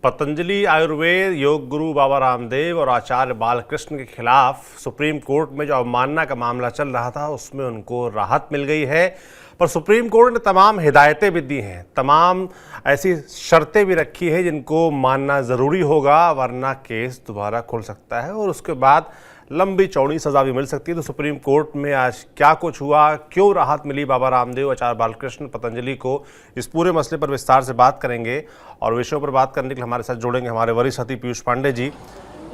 पतंजलि आयुर्वेद योग गुरु बाबा रामदेव और आचार्य बालकृष्ण के खिलाफ सुप्रीम कोर्ट में जो अवमानना का मामला चल रहा था उसमें उनको राहत मिल गई है। पर सुप्रीम कोर्ट ने तमाम हिदायतें भी दी हैं, तमाम ऐसी शर्तें भी रखी है जिनको मानना ज़रूरी होगा, वरना केस दोबारा खुल सकता है और उसके बाद लंबी चौड़ी सज़ा भी मिल सकती है। तो सुप्रीम कोर्ट में आज क्या कुछ हुआ, क्यों राहत मिली बाबा रामदेव, आचार्य बालकृष्ण, पतंजलि को, इस पूरे मसले पर विस्तार से बात करेंगे। और विषयों पर बात करने के लिए हमारे साथ जुड़ेंगे हमारे वरिष्ठ अतिथि पीयूष पांडे जी।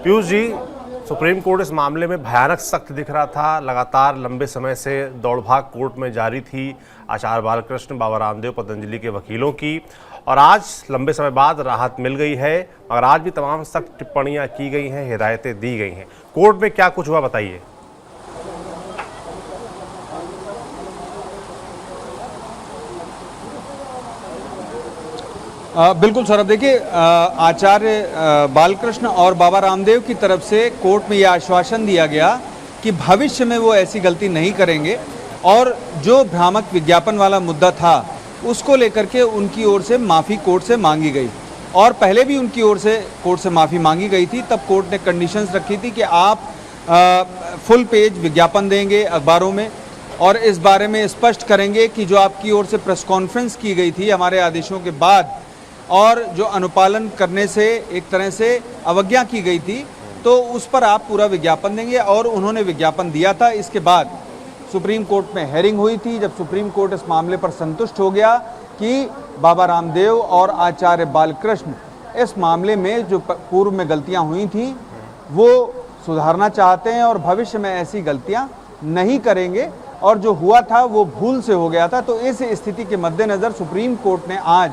पीयूष जी, सुप्रीम कोर्ट इस मामले में भयानक सख्त दिख रहा था, लगातार लंबे समय से दौड़ भाग कोर्ट में जारी थी आचार्य बालकृष्ण, बाबा रामदेव, पतंजलि के वकीलों की, और आज लंबे समय बाद राहत मिल गई है। मगर आज भी तमाम सख्त टिप्पणियां की गई हैं, हिदायतें दी गई हैं। कोर्ट में क्या कुछ हुआ बताइए। बिल्कुल सौरभ, देखिए आचार्य बालकृष्ण और बाबा रामदेव की तरफ से कोर्ट में यह आश्वासन दिया गया कि भविष्य में वो ऐसी गलती नहीं करेंगे और जो भ्रामक विज्ञापन वाला मुद्दा था उसको लेकर के उनकी ओर से माफ़ी कोर्ट से मांगी गई। और पहले भी उनकी ओर से कोर्ट से माफ़ी मांगी गई थी, तब कोर्ट ने कंडीशंस रखी थी कि आप फुल पेज विज्ञापन देंगे अखबारों में और इस बारे में स्पष्ट करेंगे कि जो आपकी ओर से प्रेस कॉन्फ्रेंस की गई थी हमारे आदेशों के बाद और जो अनुपालन करने से एक तरह से अवज्ञा की गई थी, तो उस पर आप पूरा विज्ञापन देंगे। और उन्होंने विज्ञापन दिया था। इसके बाद सुप्रीम कोर्ट में हेयरिंग हुई थी, जब सुप्रीम कोर्ट इस मामले पर संतुष्ट हो गया कि बाबा रामदेव और आचार्य बालकृष्ण इस मामले में जो पूर्व में गलतियां हुई थी वो सुधारना चाहते हैं और भविष्य में ऐसी गलतियां नहीं करेंगे और जो हुआ था वो भूल से हो गया था। तो इस स्थिति के मद्देनज़र सुप्रीम कोर्ट ने आज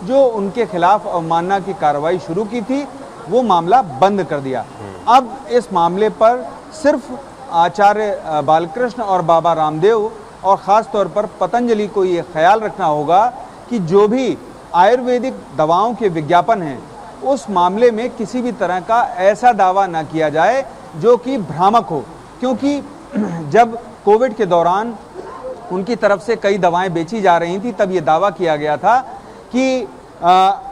जो उनके खिलाफ अवमानना की कार्रवाई शुरू की थी वो मामला बंद कर दिया। अब इस मामले पर सिर्फ आचार्य बालकृष्ण और बाबा रामदेव और ख़ास तौर पर पतंजलि को ये ख्याल रखना होगा कि जो भी आयुर्वेदिक दवाओं के विज्ञापन हैं उस मामले में किसी भी तरह का ऐसा दावा ना किया जाए जो कि भ्रामक हो, क्योंकि जब कोविड के दौरान उनकी तरफ से कई दवाएं बेची जा रही थी तब ये दावा किया गया था कि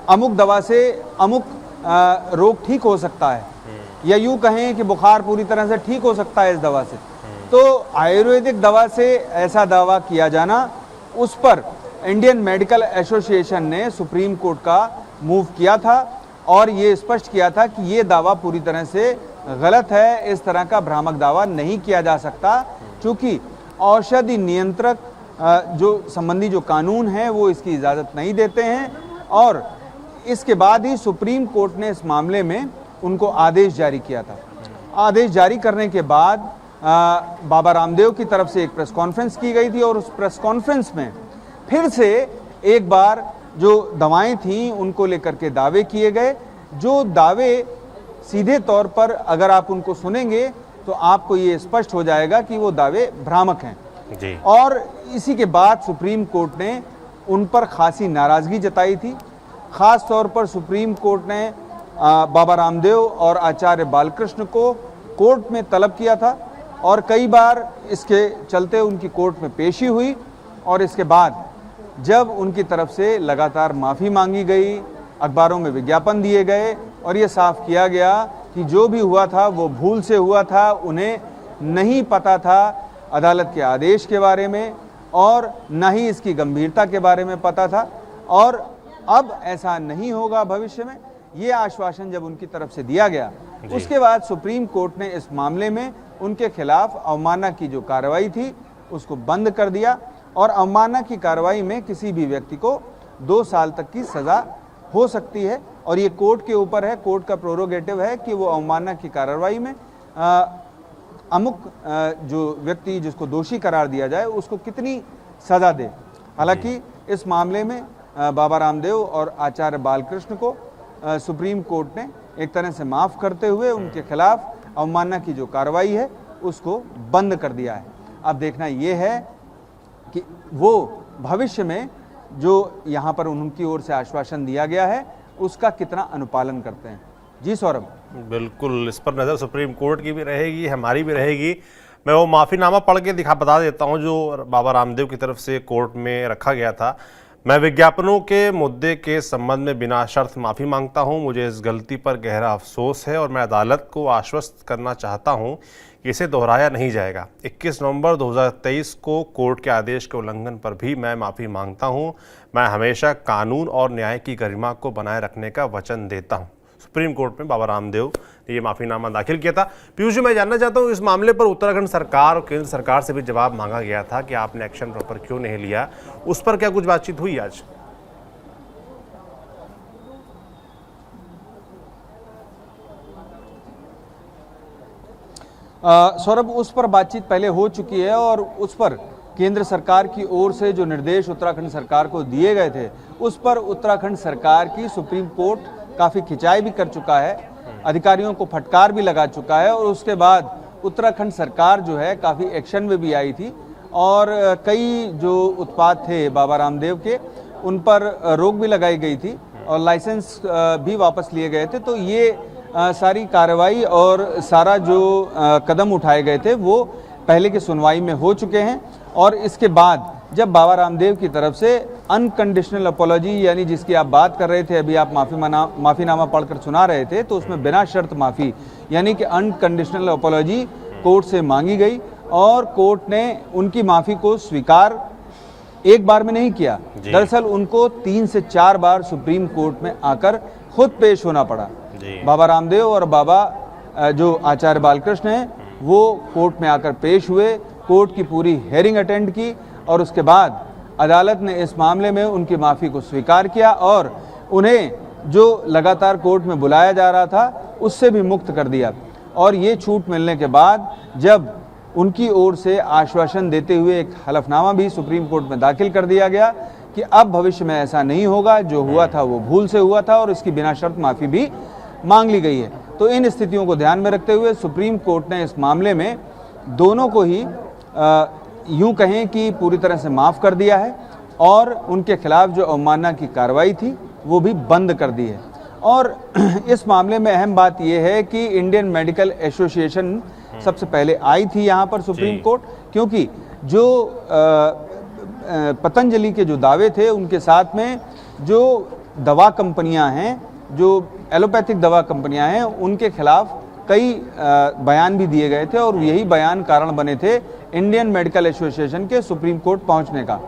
अमुक दवा से अमुक रोग ठीक हो सकता है, या यूँ कहें कि बुखार पूरी तरह से ठीक हो सकता है इस दवा से। तो आयुर्वेदिक दवा से ऐसा दावा किया जाना, उस पर इंडियन मेडिकल एसोसिएशन ने सुप्रीम कोर्ट का मूव किया था और ये स्पष्ट किया था कि ये दावा पूरी तरह से गलत है, इस तरह का भ्रामक दावा नहीं किया जा सकता, क्योंकि औषधि नियंत्रक जो संबंधी जो कानून है वो इसकी इजाज़त नहीं देते हैं। और इसके बाद ही सुप्रीम कोर्ट ने इस मामले में उनको आदेश जारी किया था। आदेश जारी करने के बाद बाबा रामदेव की तरफ से एक प्रेस कॉन्फ्रेंस की गई थी और उस प्रेस कॉन्फ्रेंस में फिर से एक बार जो दवाएं थीं उनको लेकर के दावे किए गए, जो दावे सीधे तौर पर अगर आप उनको सुनेंगे तो आपको ये स्पष्ट हो जाएगा कि वो दावे भ्रामक हैं जी। और इसी के बाद सुप्रीम कोर्ट ने उन पर खासी नाराज़गी जताई थी। ख़ास तौर पर सुप्रीम कोर्ट ने बाबा रामदेव और आचार्य बालकृष्ण को कोर्ट में तलब किया था और कई बार इसके चलते उनकी कोर्ट में पेशी हुई और इसके बाद जब उनकी तरफ से लगातार माफ़ी मांगी गई, अखबारों में विज्ञापन दिए गए और ये साफ किया गया कि जो भी हुआ था वो भूल से हुआ था, उन्हें नहीं पता था अदालत के आदेश के बारे में और न ही इसकी गंभीरता के बारे में पता था और अब ऐसा नहीं होगा भविष्य में, ये आश्वासन जब उनकी तरफ से दिया गया उसके बाद सुप्रीम कोर्ट ने इस मामले में उनके खिलाफ अवमानना की जो कार्रवाई थी उसको बंद कर दिया। और अवमानना की कार्रवाई में किसी भी व्यक्ति को 2 साल तक की सज़ा हो सकती है और ये कोर्ट के ऊपर है, कोर्ट का प्रोरोगेटिव है कि वो अवमानना की कार्रवाई में अमुक जो व्यक्ति जिसको दोषी करार दिया जाए उसको कितनी सज़ा दे। हालांकि इस मामले में बाबा रामदेव और आचार्य बालकृष्ण को सुप्रीम कोर्ट ने एक तरह से माफ़ करते हुए उनके खिलाफ अवमानना की जो कार्रवाई है उसको बंद कर दिया है। अब देखना ये है कि वो भविष्य में जो यहाँ पर उनकी ओर से आश्वासन दिया गया है उसका कितना अनुपालन करते हैं। जी सौरभ, बिल्कुल इस पर नज़र सुप्रीम कोर्ट की भी रहेगी, हमारी भी रहेगी। मैं वो माफ़ीनामा पढ़ के बता देता हूँ जो बाबा रामदेव की तरफ से कोर्ट में रखा गया था। मैं विज्ञापनों के मुद्दे के संबंध में बिना शर्त माफ़ी मांगता हूं। मुझे इस गलती पर गहरा अफसोस है और मैं अदालत को आश्वस्त करना चाहता हूं कि इसे दोहराया नहीं जाएगा। 21 नवंबर 2023 को कोर्ट के आदेश के उल्लंघन पर भी मैं माफ़ी मांगता हूं। मैं हमेशा कानून और न्याय की गरिमा को बनाए रखने का वचन देता हूं। सुप्रीम कोर्ट में बाबा रामदेव ने ये माफ़ीनामा दाखिल किया था। पीयूष जी, मैं जानना चाहता हूँ, इस मामले पर उत्तराखंड सरकार और केंद्र सरकार से भी जवाब मांगा गया था कि आपने एक्शन प्रॉपर क्यों नहीं लिया, उस पर क्या कुछ बातचीत हुई आज? सौरभ, उस पर बातचीत पहले हो चुकी है और उस पर केंद्र सरकार की ओर से जो निर्देश उत्तराखंड सरकार को दिए गए थे, उस पर उत्तराखंड सरकार की सुप्रीम कोर्ट काफ़ी खिंचाई भी कर चुका है, अधिकारियों को फटकार भी लगा चुका है और उसके बाद उत्तराखंड सरकार जो है काफ़ी एक्शन में भी आई थी और कई जो उत्पाद थे बाबा रामदेव के, उन पर रोक भी लगाई गई थी और लाइसेंस भी वापस लिए गए थे। तो ये सारी कार्रवाई और सारा जो कदम उठाए गए थे वो पहले की सुनवाई में हो चुके हैं और इसके बाद जब बाबा रामदेव की तरफ से अनकंडीशनल अपॉलॉजी, यानी जिसकी आप बात कर रहे थे, अभी आप माफ़ीनामा पढ़कर सुना रहे थे, तो उसमें बिना शर्त माफ़ी यानी कि अनकंडीशनल अपॉलॉजी कोर्ट से मांगी गई और कोर्ट ने उनकी माफ़ी को स्वीकार एक बार में नहीं किया। दरअसल उनको 3 से 4 बार सुप्रीम कोर्ट में आकर खुद पेश होना पड़ा। बाबा रामदेव और बाबा जो आचार्य बालकृष्ण हैं वो कोर्ट में आकर पेश हुए, कोर्ट की पूरी हेयरिंग अटेंड की और उसके बाद अदालत ने इस मामले में उनकी माफ़ी को स्वीकार किया और उन्हें जो लगातार कोर्ट में बुलाया जा रहा था उससे भी मुक्त कर दिया। और ये छूट मिलने के बाद जब उनकी ओर से आश्वासन देते हुए एक हलफनामा भी सुप्रीम कोर्ट में दाखिल कर दिया गया कि अब भविष्य में ऐसा नहीं होगा, जो हुआ था वो भूल से हुआ था और इसकी बिना शर्त माफ़ी भी मांग ली गई है। तो इन स्थितियों को ध्यान में रखते हुए सुप्रीम कोर्ट ने इस मामले में दोनों को ही यूं कहें कि पूरी तरह से माफ़ कर दिया है और उनके खिलाफ जो अवमानना की कार्रवाई थी वो भी बंद कर दी है। और इस मामले में अहम बात यह है कि इंडियन मेडिकल एसोसिएशन सबसे पहले आई थी यहाँ पर सुप्रीम कोर्ट, क्योंकि जो पतंजलि के जो दावे थे उनके साथ में जो दवा कंपनियां हैं, जो एलोपैथिक दवा कंपनियां हैं, उनके खिलाफ कई बयान भी दिए गए थे और यही बयान कारण बने थे इंडियन मेडिकल एसोसिएशन के सुप्रीम कोर्ट पहुंचने का।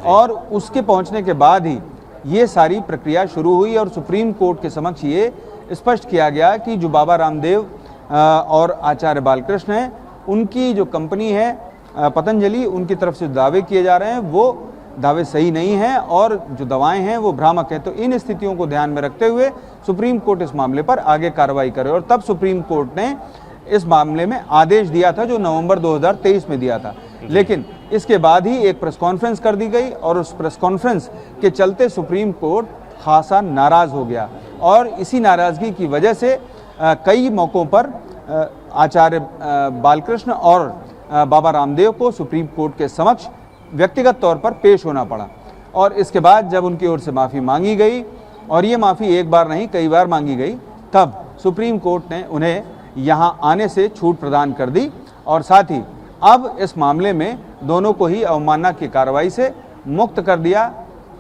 और उसके पहुंचने के बाद ही ये सारी प्रक्रिया शुरू हुई और सुप्रीम कोर्ट के समक्ष ये स्पष्ट किया गया कि जो बाबा रामदेव और आचार्य बालकृष्ण हैं, उनकी जो कंपनी है पतंजलि, उनकी तरफ से दावे किए जा रहे हैं वो दावे सही नहीं हैं और जो दवाएं हैं वो भ्रामक हैं। तो इन स्थितियों को ध्यान में रखते हुए सुप्रीम कोर्ट इस मामले पर आगे कार्रवाई करे और तब सुप्रीम कोर्ट ने इस मामले में आदेश दिया था जो नवंबर 2023 में दिया था। लेकिन इसके बाद ही एक प्रेस कॉन्फ्रेंस कर दी गई और उस प्रेस कॉन्फ्रेंस के चलते सुप्रीम कोर्ट खासा नाराज हो गया और इसी नाराजगी की वजह से कई मौक़ों पर आचार्य बालकृष्ण और बाबा रामदेव को सुप्रीम कोर्ट के समक्ष व्यक्तिगत तौर पर पेश होना पड़ा। और इसके बाद जब उनकी ओर से माफ़ी मांगी गई और ये माफ़ी एक बार नहीं कई बार मांगी गई, तब सुप्रीम कोर्ट ने उन्हें यहाँ आने से छूट प्रदान कर दी और साथ ही अब इस मामले में दोनों को ही अवमानना की कार्रवाई से मुक्त कर दिया।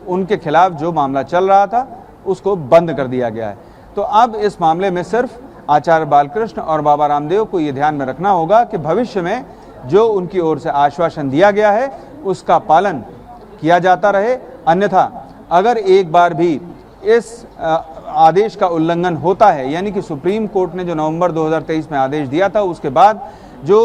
उनके खिलाफ जो मामला चल रहा था उसको बंद कर दिया गया है। तो अब इस मामले में सिर्फ आचार्य बालकृष्ण और बाबा रामदेव को ये ध्यान में रखना होगा कि भविष्य में जो उनकी ओर से आश्वासन दिया गया है उसका पालन किया जाता रहे। अन्यथा अगर एक बार भी इस आदेश का उल्लंघन होता है, यानी कि सुप्रीम कोर्ट ने जो नवंबर 2023 में आदेश दिया था उसके बाद जो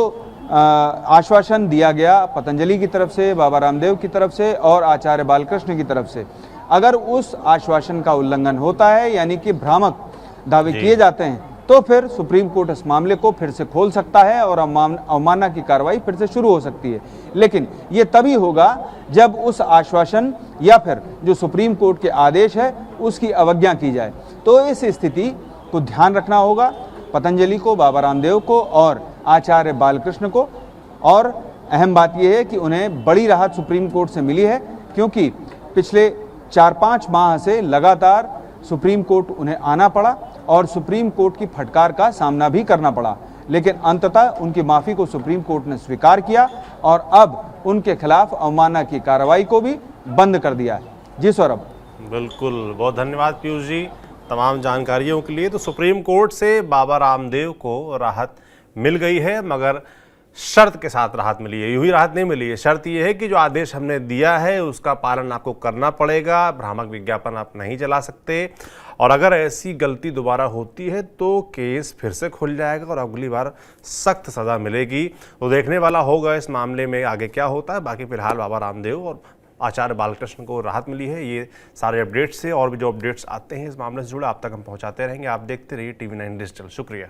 आश्वासन दिया गया पतंजलि की तरफ से, बाबा रामदेव की तरफ से और आचार्य बालकृष्ण की तरफ से, अगर उस आश्वासन का उल्लंघन होता है यानी कि भ्रामक दावे किए जाते हैं, तो फिर सुप्रीम कोर्ट इस मामले को फिर से खोल सकता है और अवमानना की कार्रवाई फिर से शुरू हो सकती है। लेकिन ये तभी होगा जब उस आश्वासन या फिर जो सुप्रीम कोर्ट के आदेश है उसकी अवज्ञा की जाए। तो इस स्थिति को ध्यान रखना होगा पतंजलि को, बाबा रामदेव को और आचार्य बालकृष्ण को। और अहम बात यह है कि उन्हें बड़ी राहत सुप्रीम कोर्ट से मिली है, क्योंकि पिछले 4-5 माह से लगातार सुप्रीम कोर्ट उन्हें आना पड़ा और सुप्रीम कोर्ट की फटकार का सामना भी करना पड़ा। लेकिन अंततः उनकी माफ़ी को सुप्रीम कोर्ट ने स्वीकार किया और अब उनके खिलाफ अवमानना की कार्रवाई को भी बंद कर दिया है। जी सौरभ। बिल्कुल, बहुत धन्यवाद पीयूष जी तमाम जानकारियों के लिए। तो सुप्रीम कोर्ट से बाबा रामदेव को राहत मिल गई है, मगर शर्त के साथ राहत मिली है। यूं ही राहत नहीं मिली है, शर्त यह है कि जो आदेश हमने दिया है उसका पालन आपको करना पड़ेगा, भ्रामक विज्ञापन आप नहीं चला सकते, और अगर ऐसी गलती दोबारा होती है तो केस फिर से खुल जाएगा और अगली बार सख्त सज़ा मिलेगी। तो देखने वाला होगा इस मामले में आगे क्या होता है। बाकी फिलहाल बाबा रामदेव और आचार्य बालकृष्ण को राहत मिली है। ये सारे अपडेट्स से और भी जो अपडेट्स आते हैं इस मामले से जुड़े आप तक हम पहुंचाते रहेंगे। आप देखते रहिए TV9 डिजिटल। शुक्रिया।